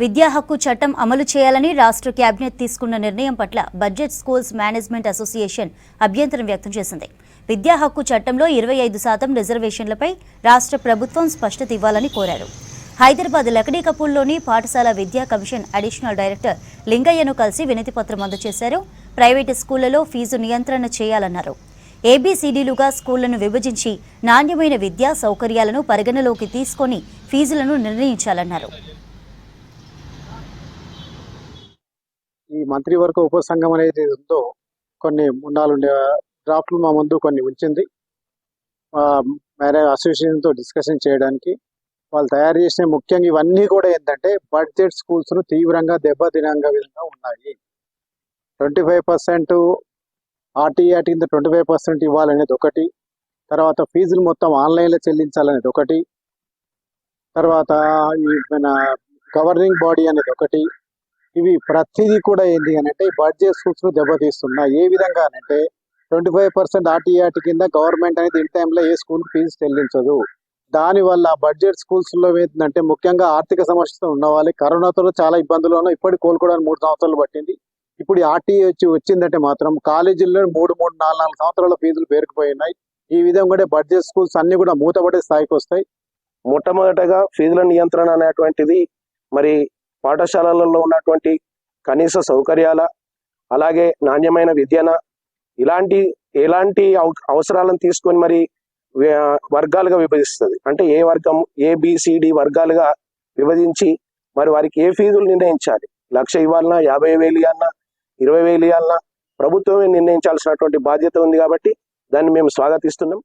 విద్యా హక్కు చట్టం అమలు చేయాలని రాష్ట్ర కేబినెట్ తీసుకున్న నిర్ణయం పట్ల బడ్జెట్ స్కూల్స్ మేనేజ్మెంట్ అసోసియేషన్ అభ్యంతరం వ్యక్తం చేసింది. విద్యా హక్కు చట్టంలో 25% రిజర్వేషన్లపై రాష్ట్ర ప్రభుత్వం స్పష్టత ఇవ్వాలని కోరారు. హైదరాబాద్ లకడీకపూల్లోని పాఠశాల విద్యా కమిషన్ అడిషనల్ డైరెక్టర్ లింగయ్యను కలిసి వినతిపత్రం అందజేశారు. ప్రైవేటు స్కూళ్లలో ఫీజు నియంత్రణ చేయాలన్నారు. ఏబీసీడీలుగా స్కూళ్లను విభజించి నాణ్యమైన విద్యా సౌకర్యాలను పరిగణలోకి తీసుకొని ఫీజులను నిర్ణయించాలన్నారు. ఈ మంత్రివర్గ ఉపసంఘం అనేది ఉందో కొన్ని 3-4 డ్రాఫ్ట్లు మా ముందు కొన్ని ఉంచింది. అసోసియేషన్తో డిస్కషన్ చేయడానికి వాళ్ళు తయారు చేసిన ముఖ్యంగా ఇవన్నీ కూడా ఏంటంటే బడ్జెట్ స్కూల్స్ను తీవ్రంగా దెబ్బతినంగా విధంగా ఉన్నాయి. 25% ఆర్టీఆర్ కింద 25% ఇవ్వాలనేది ఒకటి, తర్వాత ఫీజులు మొత్తం ఆన్లైన్లో చెల్లించాలనేది ఒకటి, తర్వాత మన గవర్నింగ్ బాడీ అనేది ఒకటి. ఇవి ప్రతిదీ కూడా ఏంటి అని అంటే బడ్జెట్ స్కూల్స్ దెబ్బతీస్తున్నాయి. ఏ విధంగా అంటే 25% ఆర్టీఆర్ కింద గవర్నమెంట్ అనేది ఇన్ టైంలో ఏ స్కూల్ ఫీజు చెల్లించదు. దానివల్ల బడ్జెట్ స్కూల్స్లో ఏంటంటే ముఖ్యంగా ఆర్థిక సమస్యతో ఉన్న వాళ్ళకి కరోనాతో చాలా ఇబ్బందులు ఉన్నాయి. ఇప్పటికి కోలుకోవడానికి 3 సంవత్సరాలు పట్టింది. ఇప్పుడు ఆర్టీఏ వచ్చిందంటే మాత్రం కాలేజీల్లో 3-4 సంవత్సరాల ఫీజులు పేరుకుపోయినాయి. ఈ విధంగా బడ్జెట్ స్కూల్స్ అన్ని కూడా మూతపడే స్థాయికి వస్తాయి. మొట్టమొదటగా ఫీజుల నియంత్రణ అనేటువంటిది మరి పాఠశాలలలో ఉన్నటువంటి కనీస సౌకర్యాల, అలాగే నాణ్యమైన విద్యన, ఎలాంటి అవసరాలను తీసుకొని మరి వర్గాలుగా విభజిస్తుంది. అంటే ఏ వర్గం ABCD వర్గాలుగా విభజించి మరి వారికి ఏ ఫీజులు నిర్ణయించాలి, 1,00,000 ఇవ్వాలన్నా, 50,000 ఇవ్వాలన్నా, 20,000 ఇవ్వాలన్నా ప్రభుత్వమే నిర్ణయించాల్సినటువంటి బాధ్యత ఉంది. కాబట్టి దాన్ని మేము స్వాగతిస్తున్నాం.